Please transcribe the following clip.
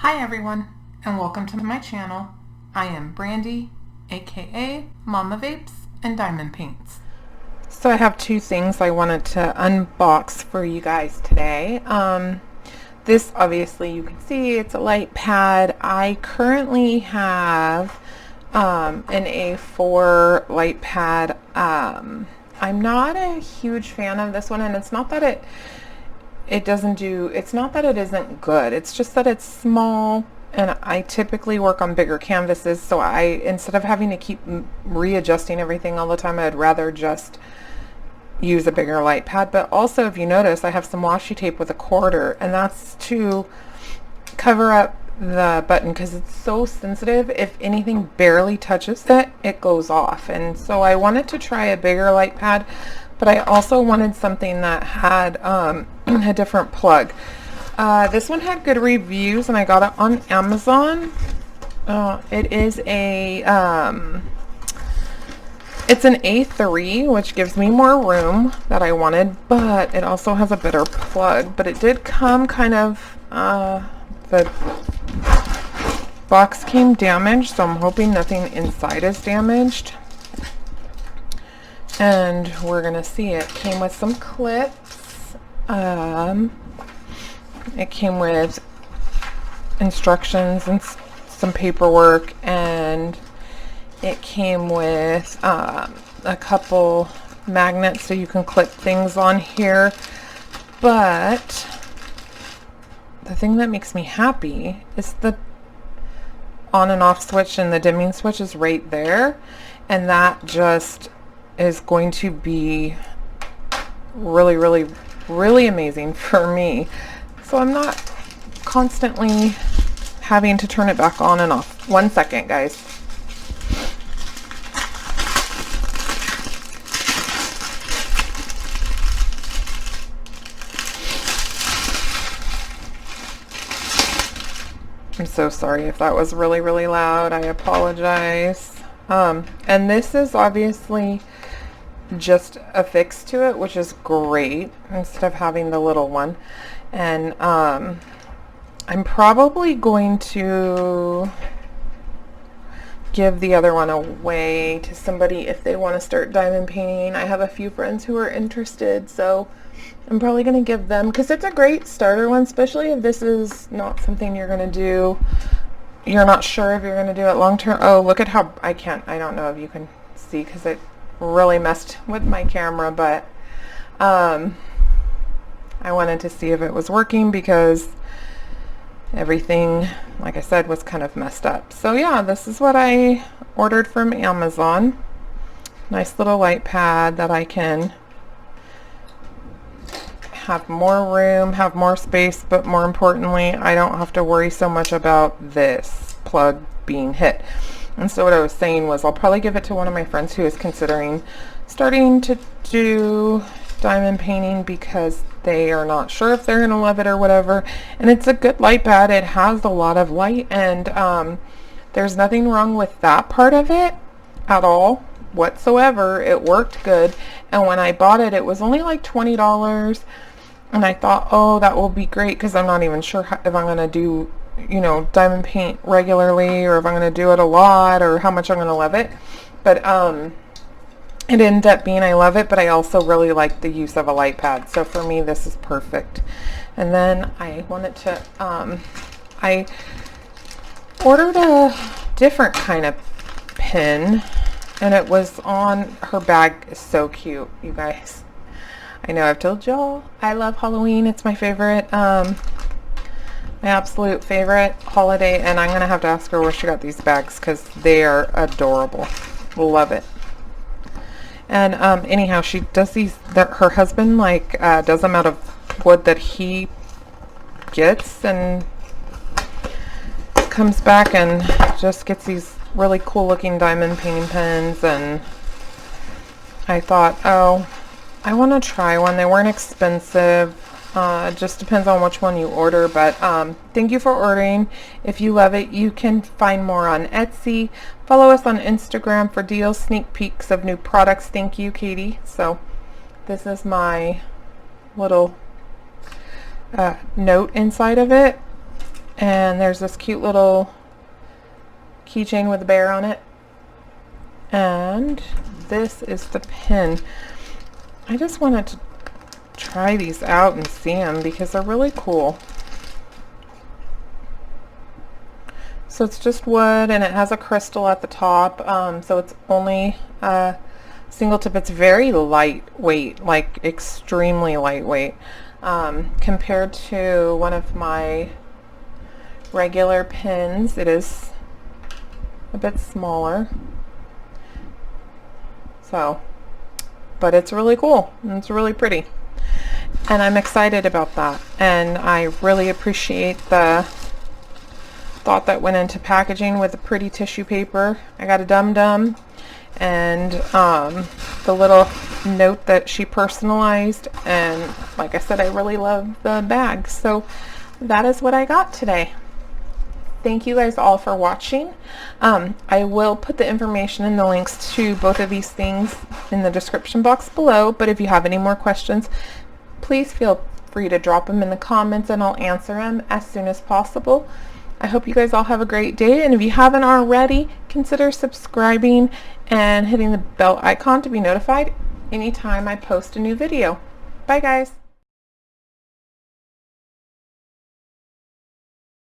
Hi everyone, and welcome to my channel. I am Brandy, aka Mama Vapes and Diamond Paints. So I have two things I wanted to unbox for you guys today. This obviously you can see it's a light pad. I currently have an A4 light pad. I'm not a huge fan of this one, and it's not that it's not that it isn't good, it's just that it's small, and I typically work on bigger canvases, so instead of having to keep readjusting everything all the time, I'd rather just use a bigger light pad. But also, if you notice, I have some washi tape with a quarter, and that's to cover up the button because it's so sensitive. If anything barely touches it, it goes off. And so I wanted to try a bigger light pad, but I also wanted something that had a different plug. This one had good reviews, and I got it on Amazon. It is it's an A3, which gives me more room that I wanted, but it also has a better plug. But it did come kind of, the box came damaged, so I'm hoping nothing inside is damaged. And we're gonna see. It came with some clips. It came with instructions and some paperwork, and it came with a couple magnets so you can clip things on here. But the thing that makes me happy is the on and off switch, and the dimming switch is right there, and that just is going to be really amazing for me, so I'm not constantly having to turn it back on and off. 1 second, guys. I'm so sorry if that was really loud. I apologize. And this is obviously just affixed to it, which is great, instead of having the little one. And I'm probably going to give the other one away to somebody if they want to start diamond painting. I have a few friends who are interested, so I'm probably going to give them, because it's a great starter one, especially if this is not something you're going to do. You're not sure if you're going to do it long term. Oh, look at how I don't know if you can see because it really messed with my camera, but I wanted to see if it was working because everything, like I said, was kind of messed up. So yeah, this is what I ordered from Amazon. Nice little light pad that I can have more room, have more space, but more importantly, I don't have to worry so much about this plug being hit. And so what I was saying was I'll probably give it to one of my friends who is considering starting to do diamond painting because they are not sure if they're going to love it or whatever. And it's a good light pad. It has a lot of light, and there's nothing wrong with that part of it at all whatsoever. It worked good, and when I bought it, it was only like $20, and I thought, oh, that will be great, because I'm not even sure if I'm going to do, you know, diamond paint regularly, or if I'm going to do it a lot, or how much I'm going to love it. But it ended up being I love it, but I also really like the use of a light pad. So for me, this is perfect. And then I wanted to, I ordered a different kind of pin, and it was on her bag. It's so cute, you guys. I know I've told y'all I love Halloween. It's my favorite, my absolute favorite holiday, and I'm gonna have to ask her where she got these bags because they are adorable. Love it. And anyhow, she does these, her husband like does them out of wood that he gets, and comes back and just gets these really cool looking diamond painting pens. And I thought, oh, I want to try one. They weren't expensive. It just depends on which one you order, but thank you for ordering. If you love it, you can find more on Etsy. Follow us on Instagram for deals, sneak peeks of new products. Thank you, Katie. So this is my little note inside of it. And there's this cute little keychain with a bear on it. And this is the pin. I just wanted to try these out and see them because they're really cool. So it's just wood, and it has a crystal at the top, so it's only single tip. It's very lightweight, like extremely lightweight, compared to one of my regular pins. It is a bit smaller, so, but it's really cool and it's really pretty, and I'm excited about that, and I really appreciate the thought that went into packaging with the pretty tissue paper. I got a dum-dum and the little note that she personalized, and like I said, I really love the bag. So that is what I got today. Thank you guys all for watching. I will put the information and the links to both of these things in the description box below, but if you have any more questions, please feel free to drop them in the comments and I'll answer them as soon as possible. I hope you guys all have a great day, and if you haven't already, consider subscribing and hitting the bell icon to be notified anytime I post a new video. Bye guys!